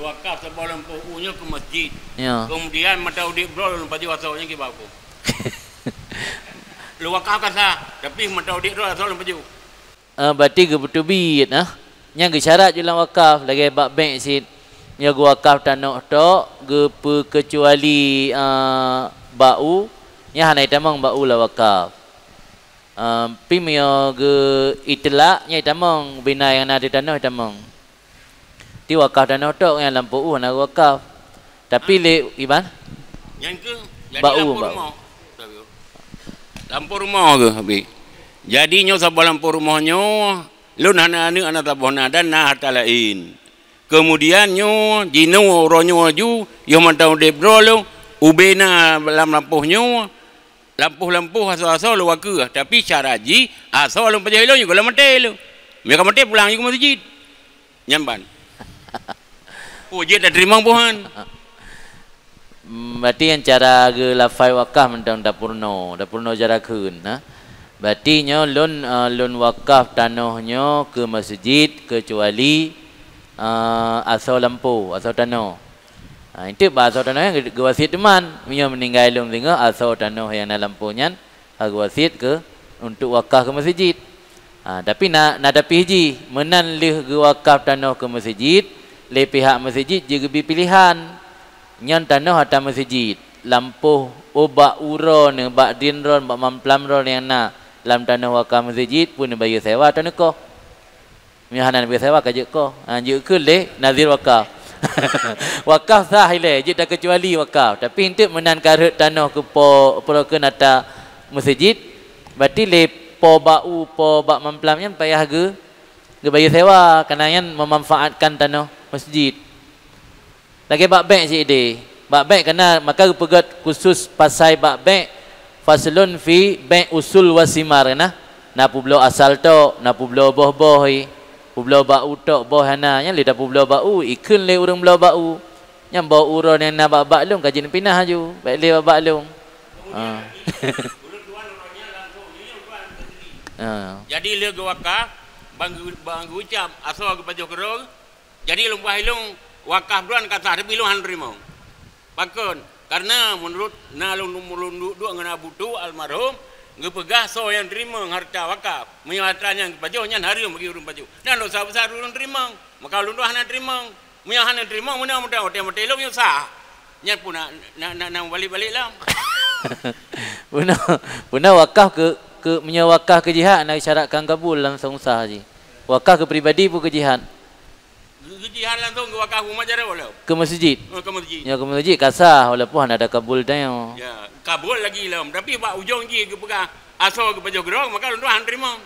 Lu wakaf sebelum punya ke masjid. Ya. Kemudian mata udik bro lu baju asalnya ke bapa. Lu wakaf kan sah, tapi mata udik bro asal baju. Berarti ke betubit nah. Yang ke syarat je lah wakaf lagi bab bank sit. Nya gua wakaf tanah tok ge kecuali bau nya hanai tamang bau lah wakaf. Pimio ge itlak nya tamang bina yang ada tanah tamang. Ti wakaf tanah tok yang lampu nak wakaf. Tapi le iban Yang ke jadi bau, lampu bau. rumah. Lampu rumah ke habis. Jadi nyo sabah lampu rumahnya lu anak anak tabah dan nah harta lain. Kemudian nyo jino ronyo ju yo mantau de bro lu ubena dalam lampuhnya lampu asal lu waku tapi syaraji asal lu pajai lu juga mate lu. Mereka mate pulang juga masjid. Nyamban. Oh dia dah terima Tuhan. Berarti yang cara ge lafai wakaf mentang dapurno cara kun nah. Berarti nyo lun wakaf tanahnya ke masjid kecuali asal lampu asal tanah. Itu bahasa tanah yang gewasit teman punya meninggal lum tinggal asal tanah yang dalam lampunya gewasit ke untuk wakaf ke masjid. Tapi nak tapi hiji menan lih ge wakaf tanah ke masjid le pihak masjid juga pilihan nyan tanah atau masjid lampu ubak uron bak dinron bak mamplamron yang na dalam tanah wakaf masjid pun bayar sewa tanah ko mihanan bayar sewa kajak ko juk ke le nazir wakaf wakaf sah le je tak kecuali wakaf tapi untuk menan karut tanah ke po ke nata masjid berarti le po bak mamplamnya payah ge bayar sewa kerana yang memanfaatkan tanah masjid. Lagi bab bank si ide. Bab bank kena maka pegat khusus pasai bab bank faslun fi bank usul wasimar nah. Na publo asal tok, na publo boh-boh publo bau tok boh hana nya lidah publo bau ikun le urang blau bau. Yang bau uron yang na bab lung kajin pinah aju. Baik le bab lung. Jadi le wakaf banggu ucap asal ke pajak kerong. Jadi lumpah hilung wakaf duan kata tapi lu hanrimo. Pakon karena menurut nalung dua ngena butu almarhum ngepegah so yang terima harta wakaf menyatakan yang pajonya hari bagi urun paju. Dan lo besar urun terima maka lu hana terima. Munya hana terima mudah-mudah hotel lu yang sah. Nya pun nak balik-balik lah. Puna wakaf ke menyawakaf ke jihad nak syaratkan kabul langsung sah je. Wakaf ke pribadi pun ke jihad. Jihad langsung ke wakaf rumah jara boleh. Ke masjid. Ke masjid. Ya ke masjid kasah walaupun ada kabul tanya. Ya, kabul lagi lah. Tapi pak ujung je ke pegah asal ke pajak gerong maka lu han terima.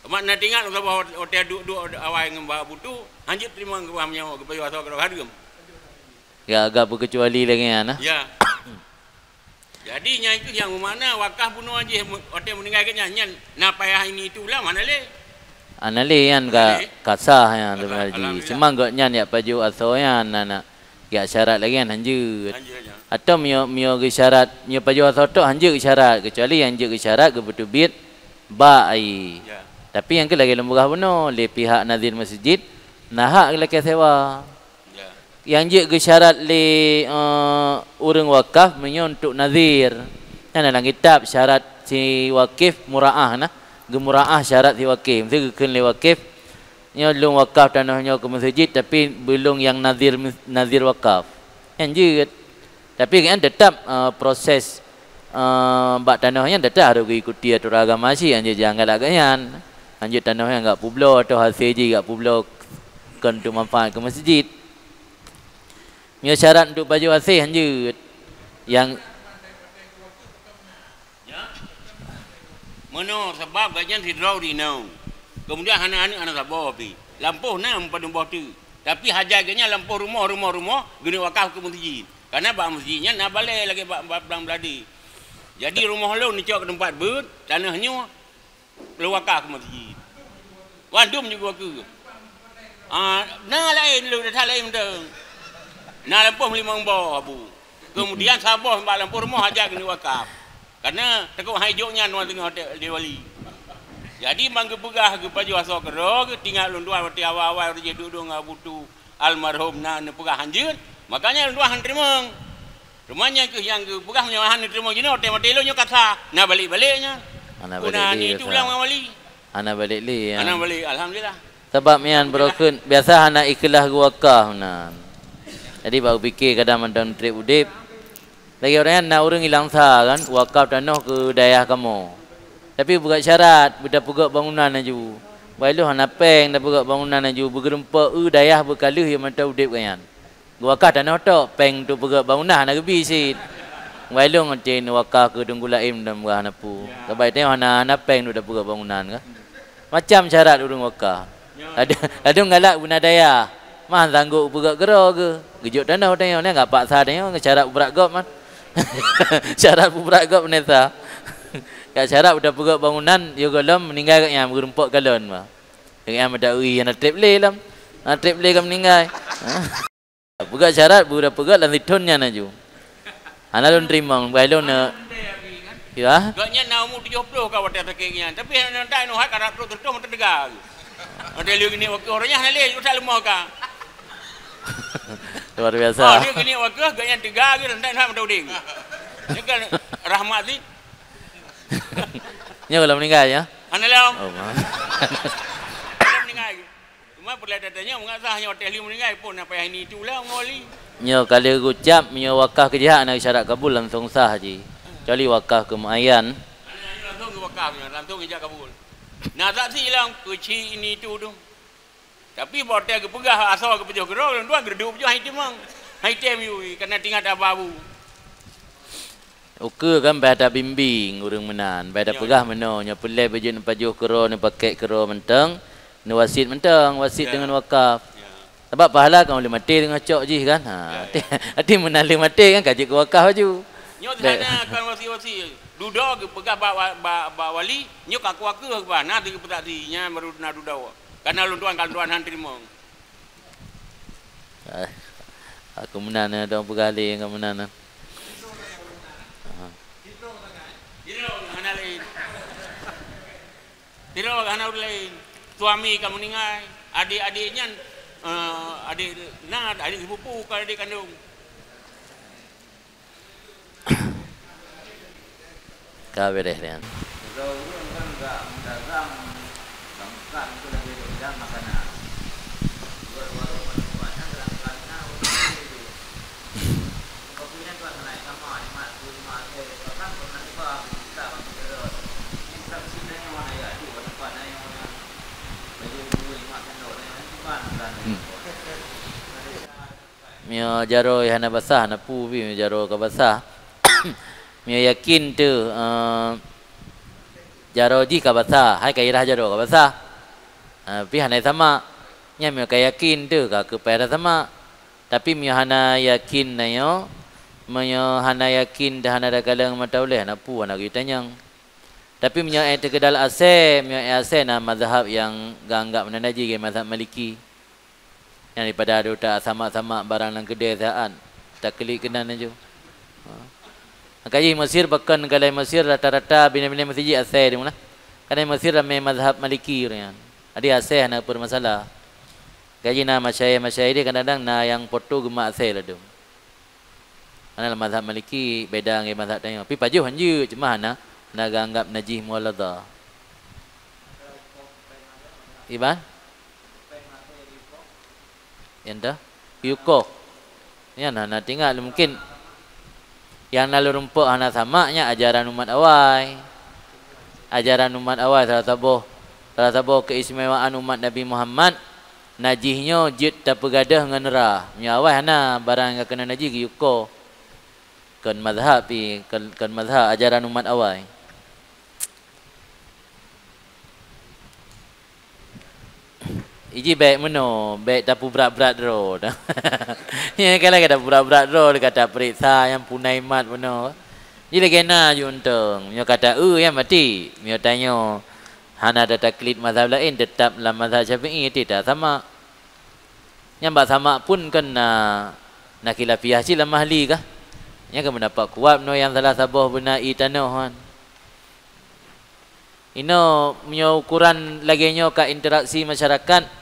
Mak nak tinggal sama hotel duduk awal dengan bawa butu, hanjit terima ke pahamnya ke pajak asal gerong hargam. Ya agak berkecuali lagi nah. Ya. Jadi nya itu yang mana wakaf bunuh aja hotel meninggalkan nyan. Nah payah ini itulah mana le? Anale yan kasah yang lebih cuma gak nyan ya paju atau yan anak ya syarat lagi yang hanjut atau mio ke syarat mio paju atau tu hanjut ke syarat kecuali yang hanjut ke syarat ke betul bit baik tapi yang ke lagi lemburah benar le pihak nazir masjid nahak lagi sewa yang hanjut ke syarat le urang wakaf menyo untuk nazir kan dalam kitab syarat si wakif muraah nah gemuraah syarat si wakif mesti kena le wakif nya belum wakaf tanahnya ke masjid tapi belum yang nazir wakaf anjir tapi kan tetap proses bak tanahnya tetap harus ikuti aturan agama sih anjir jangan lagayan anjir tanahnya enggak publo atau hasil je enggak publo kan untuk manfaat ke masjid nya syarat untuk baju hasil anjir yang Mano sebab gajian si draw di nau. Kemudian anak sabah pi. Lampu na pada bawah tu. Tapi hajagnya lampu rumah gini wakaf ke masjid. Karena bak masjidnya nak balik lagi bak belang beladi. Jadi rumah lu ni cok ke tempat ber, tanahnya lu wakaf ke masjid. Wandum juga ke. Nah lain lu dah lain dah. Nah lampu 5 bawah abu. Kemudian sabah bak lampu rumah hajag gini wakaf. Karena tekuk hijaunya nuan tengah hotel Dewali. Jadi bangga pegah ke paju asal kerok tinggal lunduan hotel awal-awal dia duduk ngah butu almarhum na pegah hanjut, makanya dua han terima. Rumahnya ke yang ke pegah han terima gini hotel lo nyo kata, na balik-baliknya. Ana Una balik ni li. tu ulang wali. Ana balik li. Ana balik alhamdulillah. Sebab mian broken biasa anak ikhlas wakaf nan. Jadi baru fikir kadang mandang trip udip. Lagi orang nak orang hilang sah kan wakaf tanah ke daerah kamu. Tapi buat syarat benda pegak bangunan aju. Bailu hana peng dah pegak bangunan aju bergerempa daerah berkaluh yang mata udip kan. Wakaf tanah tok peng tu pegak bangunan nak gebi sit. Bailu ngecen wakaf ke Tunggulaim dan buah hanapu. Kebaik tengok hana peng tu dah pegak bangunan kan. Macam syarat orang wakaf. Ada ngalak guna daya. Mah sanggup pegak gero ke. Gejok tanah tengok ni enggak paksa tengok syarat berat gop man. Syarat berat gop neta. Kat syarat udah pegak bangunan yo golom meninggal kat yang berempak galon mah. Yang ada ui yang trip le lam. Trip le kam meninggal. Pegak syarat budak pegak lan litonnya naju. Ana lon terima bailon na. Ya. Gaknya na umur 70 ka wadah tekeknya. Tapi nanti no hak karat tu terus terdegar. Ada lu gini waktu orangnya hale usah lemah ka. Luar biasa. Oh, dia gini waktu gaknya tegar gitu nanti nak menduding. Ni kan rahmat ni. Nya kalau meninggal ya. Ana lam. Oh, maaf. Meninggal. Cuma perlatannya mengasahnya hotel lu meninggal pun apa yang ini itulah ngoli. Nya kalau ucap nya wakaf ke jihad nak syarat kabul langsung sah haji. Kecuali wakaf ke muayyan. Langsung ke wakafnya, langsung ijab kabul. Nah tak silang kecil ini tu tu. Tapi hotel ke pegah asal ke pejoh gerol, tuan gerdu pejoh hai timang. Hai tem you kena tinggal tak babu. Oke kan pada bimbing urang menan, pada pegah meno nya pelai baju ne pajuh kero ne pakai kero menteng, ne wasit menteng, wasit dengan wakaf. Sebab pahala kan boleh mati dengan cok je kan. Hati menali mati kan kaji ke wakaf baju. Nyo sana kan wasi-wasi duduk ke pegah ba wali, nyo aku ke ba na ti petati nya baru na duduk. Karena lu tuan kan tuan han terima. Aku menan ada pegali dengan menan. Tiro hana lain. Suami kamu meninggal, adik-adiknya adik sepupu kalau adik kandung. Kau beres kan. Mio jaro hana basah hana pu bi jaro ka basah. Mio yakin tu jaro ji ka basah, hai ka irah jaro ka basah. Pi hana sama. Nya mio ka yakin tu ka ke pada sama. Tapi mio hana yakin na yo. Mio hana yakin dah hana da kalang mata oleh hana pu hana kita nyang. Tapi mio ayat kedal ase, mio ase na mazhab yang ganggap menanaji ke mazhab Maliki. Yang daripada ada tak sama-sama barang dalam kedai saan tak klik kenan aja. Kaji Mesir bahkan kalau Mesir rata-rata bina-bina masjid asai dia mana. Kalau Mesir ramai mazhab Maliki orang. Ada asai nak bermasalah. Kaji na masyayikh dia kadang-kadang na yang foto gemak asai lah tu. Karena mazhab Maliki beda dengan mazhab tanya. Tapi pajuh hanya cuma na anggap najis mualladha. Iban? Yang dah yuko ya nah tinggal mungkin yang lalu rumput hana samanya ajaran umat awal salah satu keistimewaan umat Nabi Muhammad najihnya jid tak pegadah dengan nerah nya awal hana barang yang kena najih yuko kan mazhab kan mazhab ajaran umat awal. Iji baik meno, baik tapu berat-berat ro. Ya kalau kata berat-berat ro kata periksa yang punai mat meno. Jadi kena juntong. Mio kata yang mati. Mio tanya hana ada taklid mazhab lain tetap dalam mazhab Syafi'i tidak sama. Yang bak sama pun kena nak khilafiyah sila mahli kah? Yang kan mendapat kuat meno yang salah sabah benai tanohan. Ino mio ukuran lagi nyo ka interaksi masyarakat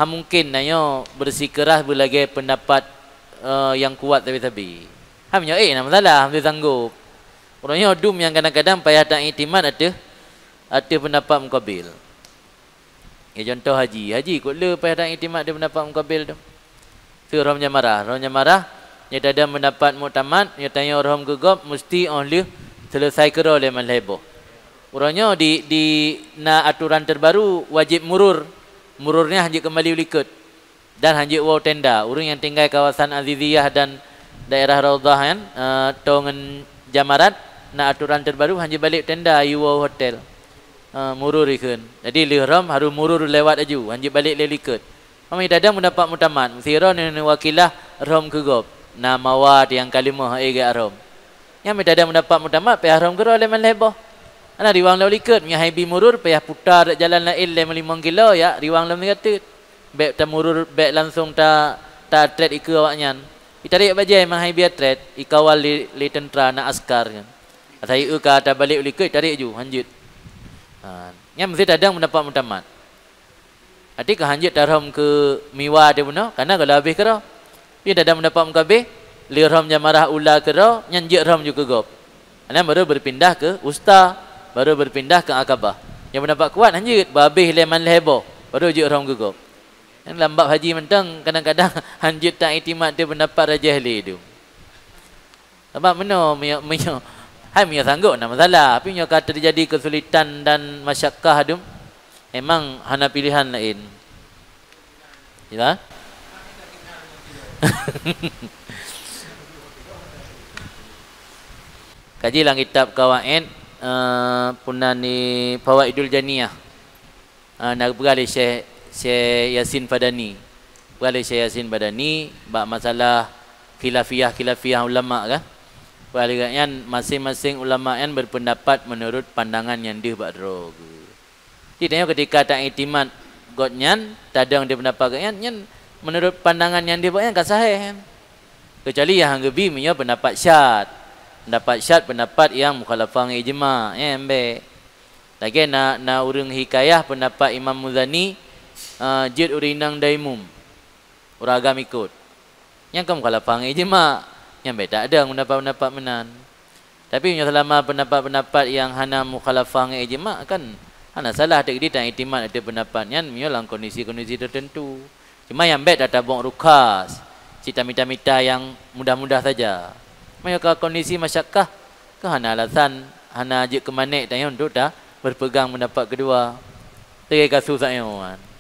mungkin nayo bersikeras berlagi pendapat yang kuat tapi hamnya nama salah hamnya sanggup orangnya dum yang kadang-kadang payah tak iktimat ada pendapat mukabil ya contoh haji kot le payah tak iktimat ada pendapat mukabil tu romnya marah nya tak ada mendapat muktamad nya tanya orang gegap mesti oleh selesai kira oleh malhebo orangnya di na aturan terbaru wajib mururnya hanya kembali ulikut dan hanya wow tenda orang yang tinggal kawasan Aziziyah dan daerah Raudhah kan tongen Jamarat na aturan terbaru hanya balik tenda you wow hotel murur ikun jadi lihram harus murur lewat aju hanya balik lelikut kami ada mendapat mutamat msira ni wakilah rom kegop na mawad yang kalimah ega rom yang ada mendapat mutamat pe haram gero le malheboh ana riwang law likut nya haibi murur payah putar jalan lain le 5 kilo ya riwang lam kata bek tamurur bek langsung ta trade ikau awaknya itarik bajai mang haibi trade ikawal li tentera na askar kan atai ka ta balik likut tarik ju hanjut nya mesti ada mendapat mutamat adik hanjut taram ke miwa dia benar karena kalau habis kero dia tak ada mendapat mukabih liram jamarah ula kero nyanjik ram juga gop ana baru berpindah ke usta baru berpindah ke akabah yang mendapat kuat hanjut babih leman lehebo baru je ram gegop yang lambat haji mentang kadang-kadang hanjut tak iktimat dia pendapat raja ahli tu sebab meno mio hai mio sanggup nak masalah tapi mio kata terjadi kesulitan dan masyakkah tu memang hana pilihan lain ya kaji lang kitab kawaid punani Fawaidul Janiyah nak beralih Syekh Yasin Badani beralih Syekh Yasin Badani bab masalah khilafiyah ulama kan beralih kan masing-masing ulama kan berpendapat menurut pandangan yang dia bak ro ditanya ketika tak iktimat godnyan tadang dia pendapat kan menurut pandangan yang dia buat kan sahih kecuali yang gebi punya pendapat syad pendapat yang mukhalafah ijma embe lagi na urang hikayah pendapat Imam Muzani jid urinang daimum uragam ikut yang ke mukhalafah ijma yang be tak ada pendapat menan tapi punya selama pendapat-pendapat yang hana mukhalafah ijma kan hana salah tak di tak iktimat ada pendapat yang dalam kondisi-kondisi tertentu cuma yang baik dah tabung rukas cita mita-mita yang mudah-mudah saja mereka kondisi masyakkah ke hana alasan hana ajak ke manik tanya untuk dah berpegang mendapat kedua tiga kasus saya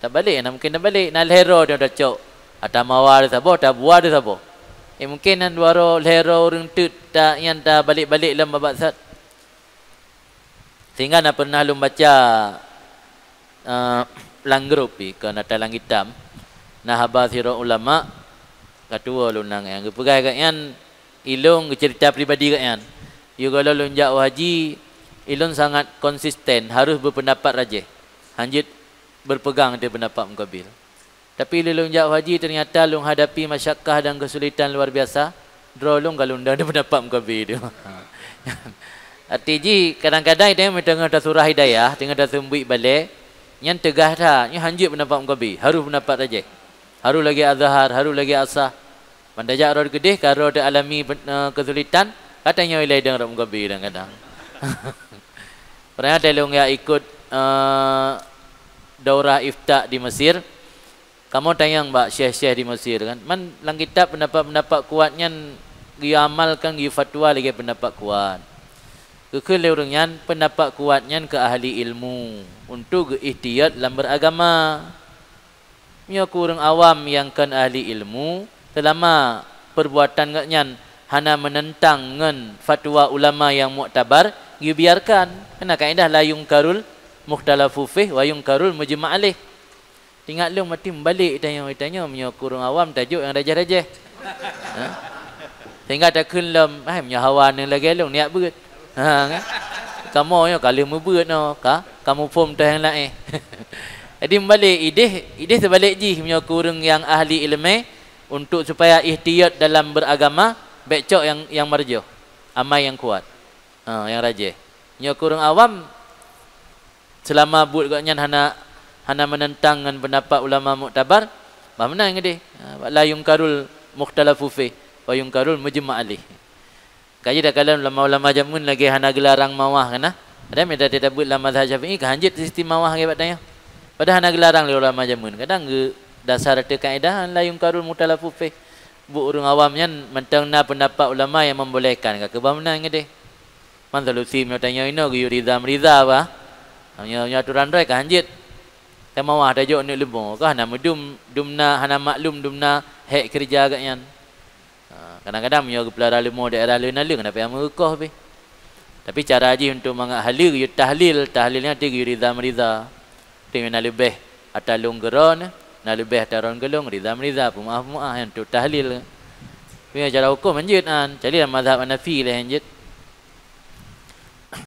tak balik nak mungkin dah balik nak lehero dia dah cok atau mawar sabo tak buah dia sabo mungkin nan duaro lehero orang tu tak yang tak balik-balik dalam babak sat sehingga nak pernah lu baca langgrup ke nata lang hitam nah habas hiro ulama katua lunang yang pegai kan ilung cerita pribadi kan you kalau lunjak haji ilung sangat konsisten harus berpendapat rajih hanjit berpegang dia pendapat mukabil tapi lunjak haji ternyata lung hadapi masyakkah dan kesulitan luar biasa drolung kalau unda ada pendapat mukabil dia arti kadang-kadang dia tengah dah surah hidayah tengah dah sembuh balik yang tegah dah yang hanjit pendapat mukabil harus pendapat rajih haru lagi azhar, haru lagi asah. Mandajak roh gedeh kalau ada alami kesulitan, katanya wilayah dengan orang gabi kadang-kadang. Pernah telung ya ikut daurah ifta di Mesir. Kamu tanya mbak syekh-syekh di Mesir kan, man lang kitab pendapat-pendapat kuatnya dia amalkan dia fatwa lagi pendapat kuat. Kekele orangnya pendapat kuatnya ke ahli ilmu untuk ihtiyat dalam beragama. Nya kurang awam yang kan ahli ilmu selama perbuatan ngaknyan hana menentang ngan fatwa ulama yang muktabar you biarkan kena kaedah la yungkarul mukhtalafu fih wa yungkarul mujma' alaih tinggal lu mati balik tanya nya kurang awam tajuk yang rajah-rajah sehingga tak kelam nya hawa ni lagi lu niat beut kan kamu yo kalau membeut no kamu form tu yang lain jadi balik ideh sebalik ji punya kurang yang ahli ilmu untuk supaya ihtiyat dalam beragama becok yang marjuh amai yang kuat yang rajih punya kurang awam selama buat gaknya hana menentang dengan pendapat ulama muktabar, bah menang ngede. La yungkarul mukhtalafu fi wa yungkarul mujma' alih. Kaji dah kalam ulama-ulama jamun lagi hana gelarang mawah kana. Ada meda tidak buat lama mazhab Syafi'i kahanjit sistem mawah ke batanya. Padahal hana gelarang le ulama jamun. Kadang ge dasar te kaedah la yungkarul mukhtalafu fi. Bu urang awamnya mentang na pendapat ulama yang membolehkan ke bah menang ngede. Mandalusi tanya ino ge ridha meriza ba. Hanya aturan roi kahanjit. Temawah dah jauh ni lembong. Kah nama dumna hana maklum dumna hek kerja agaknya. Kadang-kadang menyo pelara lemo daerah lain-lain kenapa yang merukah be. Tapi cara haji untuk mangat halil yu tahlilnya tiga ridha meriza. Dengan lebih atalung geron, na lebih ataron gelung ridha meriza pemaaf yang untuk tahlil. Punya cara hukum anjit an. Jadi mazhab Hanafi lah anjit.